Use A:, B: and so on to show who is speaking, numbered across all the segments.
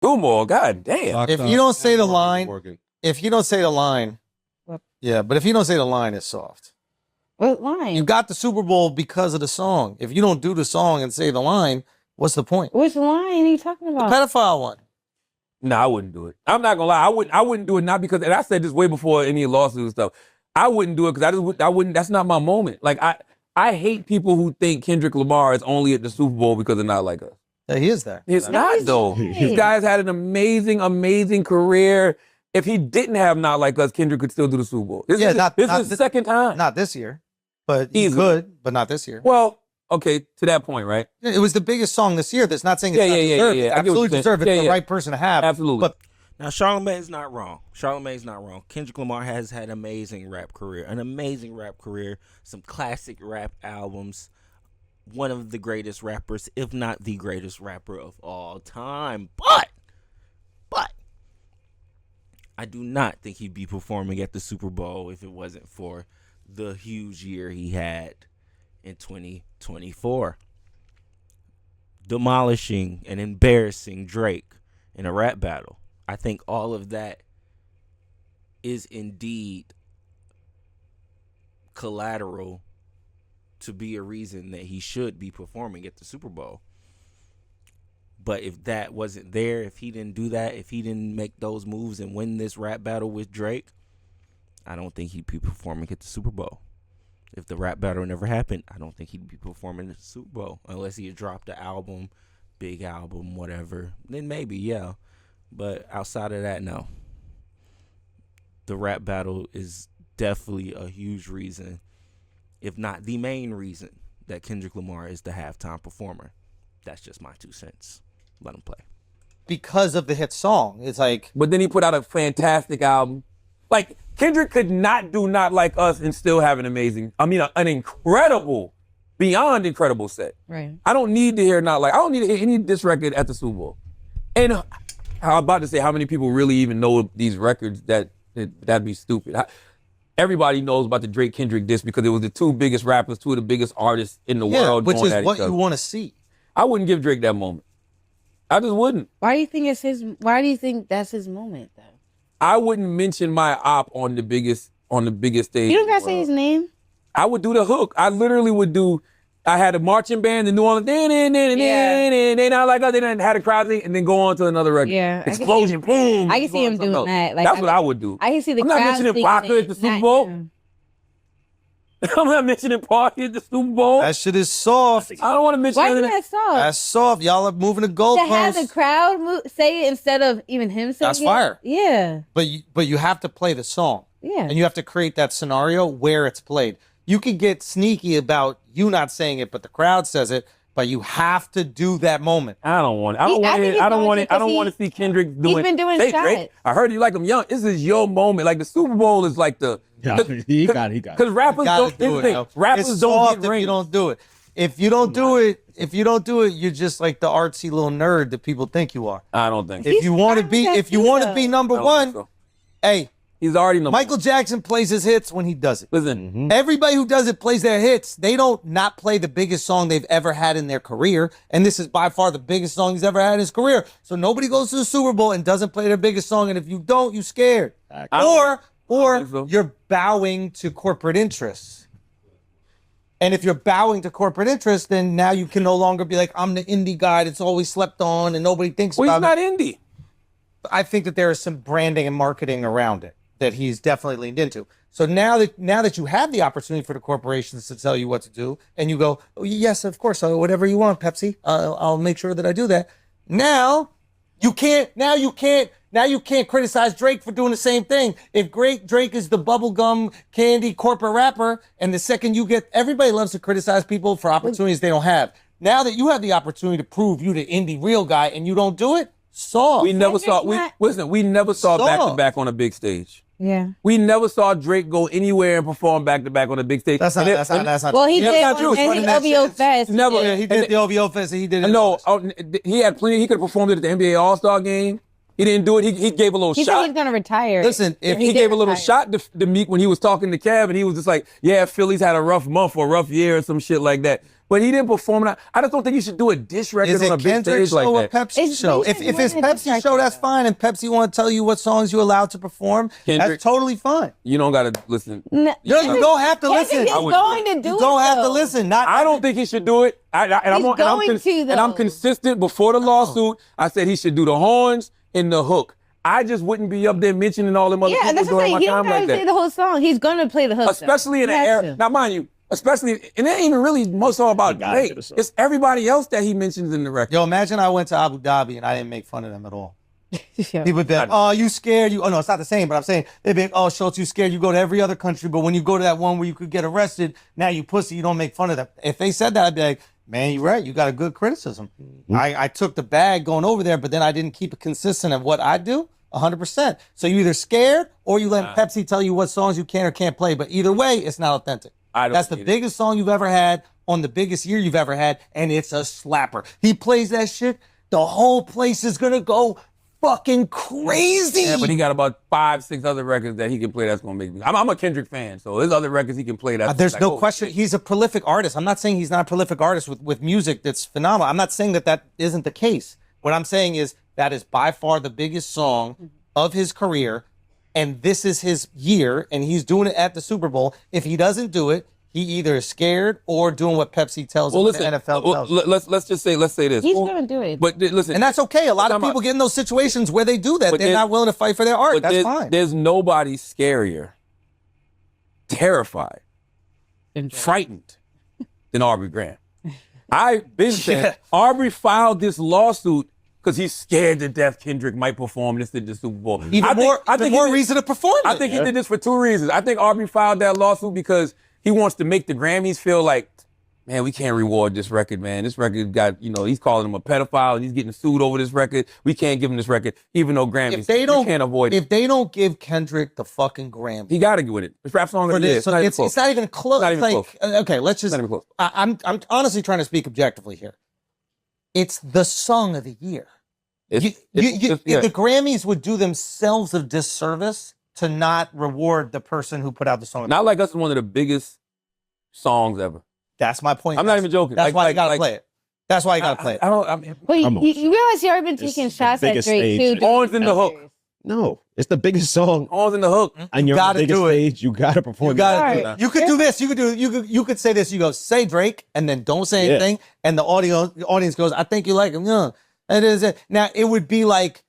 A: Two more, god damn.
B: If you don't say the line, if you don't say the line, yeah, but if you don't say the line, it's soft.
C: What line?
B: You got the Super Bowl because of the song. If you don't do the song and say the line, what's the point?
C: Which line are you talking
B: The
C: about?
B: pedophile one.
A: No, I wouldn't do it. I'm not gonna lie. I wouldn't do it, not because, and I said this way before any lawsuits and stuff. I wouldn't do it because I wouldn't. That's not my moment. Like I hate people who think Kendrick Lamar is only at the Super Bowl because they're not like us.
B: Yeah, he is there.
A: It's not though. This guy's had an amazing career. If he didn't have Not Like Us, Kendrick could still do the Super Bowl. This is the second time.
B: Not this year, but he could, but not this year.
A: Well, okay, to that point, right?
B: It was the biggest song this year. That's not saying it's not deserved.
A: Yeah.
B: It's absolutely deserved. It's the right person to have.
A: Absolutely.
B: But
D: now, Charlamagne's not wrong. Charlamagne's not wrong. Kendrick Lamar has had an amazing rap career. Some classic rap albums. One of the greatest rappers, if not the greatest rapper of all time. But I do not think he'd be performing at the Super Bowl if it wasn't for the huge year he had in 2024. Demolishing and embarrassing Drake in a rap battle. I think all of that is indeed collateral to be a reason that he should be performing at the Super Bowl. But if that wasn't there, if he didn't do that, if he didn't make those moves and win this rap battle with Drake, I don't think he'd be performing at the Super Bowl. If the rap battle never happened, I don't think he'd be performing at the Super Bowl unless he had dropped an album, big album, whatever. Then maybe, yeah. But outside of that, no. The rap battle is definitely a huge reason, if not the main reason, that Kendrick Lamar is the halftime performer. That's just my 2 cents. Let him play.
B: because of the hit song, it's like.
A: But then he put out a fantastic album. Like, Kendrick could not do Not Like Us and still have an incredible, beyond incredible set.
C: Right.
A: I don't need to hear Not Like, I don't need to hear any of this record at the Super Bowl. And I'm about to say how many people really even know these records, that'd be stupid. Everybody knows about the Drake Kendrick diss because it was the two biggest rappers, two of the biggest artists in the world.
B: Which
A: going
B: is
A: at
B: what
A: each other.
B: you want to see.
A: I wouldn't give Drake that moment. I just wouldn't.
C: Why do you think it's his? Why do you think that's his moment though?
A: I wouldn't mention my op on the biggest stage.
C: You don't gotta say his name.
A: I would do the hook. I literally would do. I had a marching band in New Orleans. They not like us. They didn't have a crowd thing, and then go on to another record.
C: Yeah,
A: explosion, boom.
C: I can see him doing that. Like,
A: that's what I would do.
C: I can see the
A: I'm
C: crowd.
A: not mentioning Parker at the Super Bowl. I'm not mentioning Parker at the Super Bowl.
B: That shit is soft.
A: I don't want to mention.
C: Why is that soft?
B: That's soft. Y'all are moving the goalposts.
C: To have the crowd say it instead of even him saying it.
B: That's fire.
C: Yeah.
B: But you have to play the song.
C: Yeah.
B: And you have to create that scenario where it's played. You could get sneaky about you not saying it, but the crowd says it. But you have to do that moment.
A: I don't want to see Kendrick doing.
C: He's been doing
A: hey,
C: shots.
A: Drake, I heard you like him young. This is your moment. Like the Super Bowl is like the.
E: Yeah, he got it.
A: Because rappers don't do it. Rappers
B: it's
A: don't
B: soft
A: get rings.
B: if you don't do it. If you don't do it, you're just like the artsy little nerd that people think you are.
A: I don't think.
B: If you want to be number one, hey,
A: he's already number
B: Michael Jackson plays his hits when he does it.
A: Listen,
B: everybody who does it plays their hits. They don't not play the biggest song they've ever had in their career, and this is by far the biggest song he's ever had in his career. So nobody goes to the Super Bowl and doesn't play their biggest song, and if you don't, you're scared. Or you're bowing to corporate interests. And if you're bowing to corporate interests, then now you can no longer be like, I'm the indie guy that's always slept on and nobody thinks about
A: me. He's not indie.
B: I think that there is some branding and marketing around it that he's definitely leaned into. So now that you have the opportunity for the corporations to tell you what to do, and you go, oh, yes, of course, whatever you want, Pepsi, I'll make sure that I do that. Now you can't criticize Drake for doing the same thing. If Drake is the bubblegum candy corporate rapper, and the second you get, everybody loves to criticize people for opportunities they don't have. Now that you have the opportunity to prove you the indie real guy and you don't do it, soft.
A: We never saw back to back on a big stage.
C: Yeah.
A: We never saw Drake go anywhere and perform back to back on a big stage.
B: That's not
C: well, he
B: true.
C: did on OVO Fest.
A: Never.
B: He did the OVO Fest and he did it.
A: No, he had plenty. He could have performed it at the NBA All-Star game. He didn't do it. He gave a little
C: he
A: shot.
C: Said he's gonna retire.
B: Listen,
A: if he gave a little shot to Meek when he was talking to Kev, and he was just like, "Yeah, Philly's had a rough month or a rough year or some shit like that." but he didn't perform. I just don't think you should do a diss record
B: Is
A: on a
B: it
A: big
B: Kendrick
A: stage
B: show or
A: like that.
B: Pepsi
C: It's
B: show? If
C: basically
B: it's
C: what it is
B: Pepsi
C: like
B: show, that's
C: that.
B: fine. And Pepsi want to tell you what songs you're allowed to perform,
A: Kendrick-
B: that's totally fine.
A: You don't gotta listen.
C: No,
B: You don't have to
C: Kendrick
B: listen.
C: is going to do
B: You
C: it.
B: don't have to
C: though.
B: listen. Not
A: I don't think he should do it. And I'm
C: He's going to,
A: and I'm
C: though.
A: consistent. Before the lawsuit, I said he should do the horns and the hook. I just wouldn't be up there mentioning all them other
C: Yeah,
A: people
C: that's what I'm
A: during
C: saying.
A: my
C: He don't
A: time
C: gotta
A: like
C: say
A: that.
C: the whole song. He's gonna play the hook.
A: Especially in
C: the
A: the era. Now, mind you, especially, and it ain't even really most all about
E: gotta
A: Drake.
E: do the song.
A: It's everybody else that he mentions in the record.
B: Yo, imagine I went to Abu Dhabi and I didn't make fun of them at all.
C: Yeah.
B: People would be like, oh, you scared? Oh, no, it's not the same, but I'm saying, they'd be like, oh, Schulz, you scared? You go to every other country, but when you go to that one where you could get arrested, now you pussy, you don't make fun of them. If they said that, I'd be like, man, you're right. You got a good criticism. I took the bag going over there, but then I didn't keep it consistent of what I do. 100%. So you either scared or you let Pepsi tell you what songs you can or can't play. But either way, it's not authentic. That's the biggest song you've ever had on the biggest year you've ever had, and it's a slapper. He plays that shit, the whole place is gonna go fucking crazy.
A: Yeah, but he got about 5, 6 other records that he can play that's gonna make me. I'm a Kendrick fan, so there's other records he can play that.
B: There's
A: like,
B: no
A: oh,
B: question. He's a prolific artist. I'm not saying he's not a prolific artist with music that's phenomenal. I'm not saying that isn't the case. What I'm saying is that is by far the biggest song of his career, and this is his year, and he's doing it at the Super Bowl. If he doesn't do it, he either is scared or doing what Pepsi tells him,
A: Well,
B: what
A: listen.
B: the NFL tells him.
A: Let's say this.
C: He's gonna do it.
A: But listen,
B: And that's okay. A lot of
A: Talking
B: people
A: about-
B: get in those situations where they do that.
A: But
B: They're
A: there-
B: not willing to fight for their art.
A: but
B: That's
A: there's,
B: fine.
A: there's nobody scarier, terrified, frightened than Aubrey Graham. I've been saying Aubrey filed this lawsuit because he's scared to death Kendrick might perform this at the Super Bowl.
B: Even more
A: he did-
B: reason to perform it.
A: I think he did this for 2 reasons. I think Aubrey filed that lawsuit because he wants to make the Grammys feel like, man, we can't reward this record, man. This record got, he's calling him a pedophile and he's getting sued over this record. We can't give him this record, even though Grammys,
B: If they don't,
A: you can't avoid it.
B: if they don't give Kendrick the fucking Grammy,
A: He got to get with it. It's rap song of
B: for
A: the year.
B: this, so it's not even close.
A: Not even
B: It's like, okay, let's just.
A: Not even close.
B: I'm honestly trying to speak objectively here. It's the song of the year.
A: Yeah.
B: The Grammys would do themselves a disservice to not reward the person who put out the song.
A: Not Like Us is one of the biggest songs ever.
B: That's my point.
A: I'm not even joking.
B: That's
A: Like-
B: why
A: like-
B: you gotta
A: like-
B: play it. That's why you gotta play it.
A: I don't. I mean,
C: But
E: Come on.
C: you realize he already been taking
E: It's the
C: shots at
E: biggest
C: Drake
E: stage.
C: too. during
A: Horns in the hook.
C: years.
E: No, it's the biggest song
A: Horns in the hook.
E: on your
B: gotta
E: biggest
B: do it.
E: stage. You gotta perform.
B: You gotta do
C: Right.
B: it. You could do this. You could say this. You go say Drake, and then don't say
E: Yeah.
B: anything, and the audience goes, "I think you like him." Yeah, it is it. Now it would be like,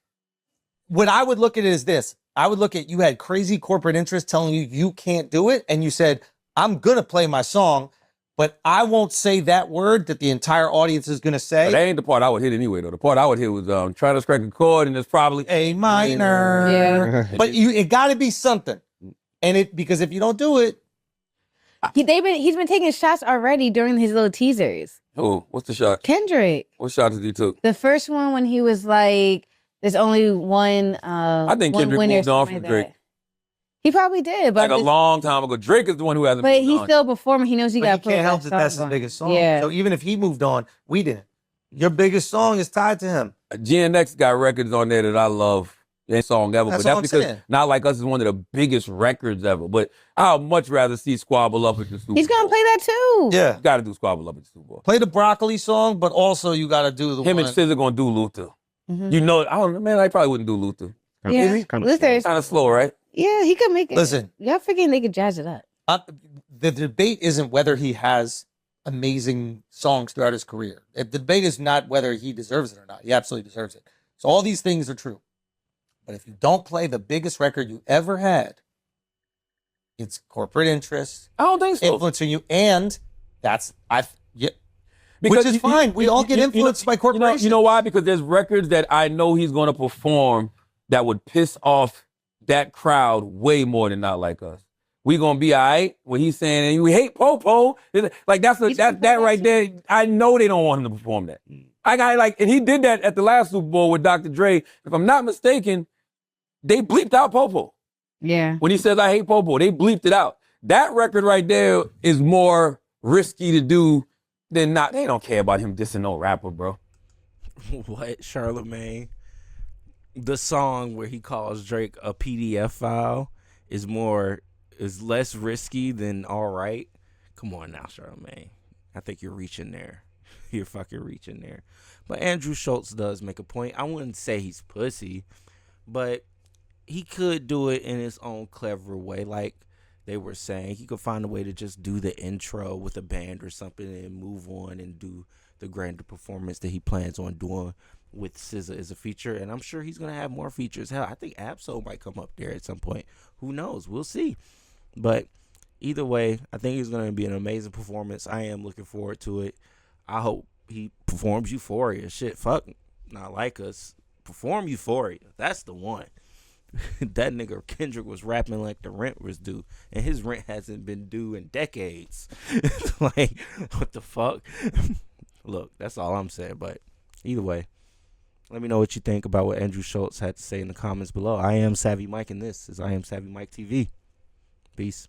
B: what I would look at it is this. I would look at, you had crazy corporate interests telling you can't do it, and you said, "I'm gonna play my song, but I won't say that word that the entire audience is gonna say."
A: But that ain't the part I would hit anyway, though. The part I would hit was trying to strike a chord, and it's probably
B: A minor.
C: Yeah.
B: But it got to be something, and because if you don't do it,
C: He's been taking shots already during his little teasers.
A: Oh, what's the shot?
C: Kendrick,
A: What shot did he took?
C: the first one when he was like, "There's only one."
A: I think
C: one
A: Kendrick
C: winner,"
A: moved on
C: something
A: from
C: like
A: Drake.
C: that. He probably did, but
A: Like a long time ago. Drake is the one who hasn't.
C: but
A: moved
C: he's
A: on.
C: still performing. He knows he
B: but
C: got
B: you
C: to put
B: can't help
C: that
B: that that's his
C: on.
B: biggest song.
C: Yeah.
B: So even if he moved on, we didn't. Your biggest song is tied to him.
A: GNX got records on there that I love. Any song ever,
B: That's
A: but
B: all
A: that's
B: I'm
A: because
B: saying.
A: Not Like Us is one of the biggest records ever. But I'd much rather see Squabble Up at the Super Bowl.
C: He's gonna play that too.
B: Yeah.
A: You got to do Squabble Up at the Super Bowl.
B: Play the Broccoli song, but also you got to do the
A: Him
B: one.
A: and SZA gonna do Luther.
C: Mhm.
A: You know, I don't know, man. I probably wouldn't do Luther.
C: Yeah. Luther's-
A: Kind of slow, right?
C: Yeah, he could make it.
B: Listen.
C: Y'all forgetting they could jazz it up.
B: The debate isn't whether he has amazing songs throughout his career. The debate is not whether he deserves it or not. He absolutely deserves it. So all these things are true. But if you don't play the biggest record you ever had, it's corporate interests
A: I don't think so.
B: influencing you, and which
A: Because
B: is
A: you-
B: fine. We all get influenced by corporations.
A: You know why? Because there's records that I know he's going to perform that would piss off that crowd way more than Not Like Us. We gonna be all right when he's saying we hate Popo. Like that right there. I know they don't want him to perform that. I got and he did that at the last Super Bowl with Dr. Dre. If I'm not mistaken, they bleeped out Popo.
C: Yeah.
A: When he says I hate Popo, they bleeped it out. That record right there is more risky to do than not. They don't care about him dissing no rapper, bro.
D: What, Charlemagne? The song where he calls Drake a PDF file is less risky than All Right. Come on now, Charlemagne. I think you're reaching there. You're fucking reaching there. But Andrew Schulz does make a point. I wouldn't say he's pussy, but he could do it in his own clever way. Like they were saying, he could find a way to just do the intro with a band or something and move on and do the grander performance that he plans on doing with SZA as a feature. And I'm sure he's going to have more features. Hell, I think Absol might come up there at some point. Who knows? We'll see. But either way, I think it's going to be an amazing performance. I am looking forward to it. I hope he performs Euphoria. Shit, fuck, Not Like Us. Perform Euphoria. That's the one. That nigga Kendrick was rapping like the rent was due, and his rent hasn't been due in decades. Like, what the fuck? Look, that's all I'm saying. But either way, let me know what you think about what Andrew Schulz had to say in the comments below. I am Savvy Mike, and this is I Am Savvy Mike TV. Peace.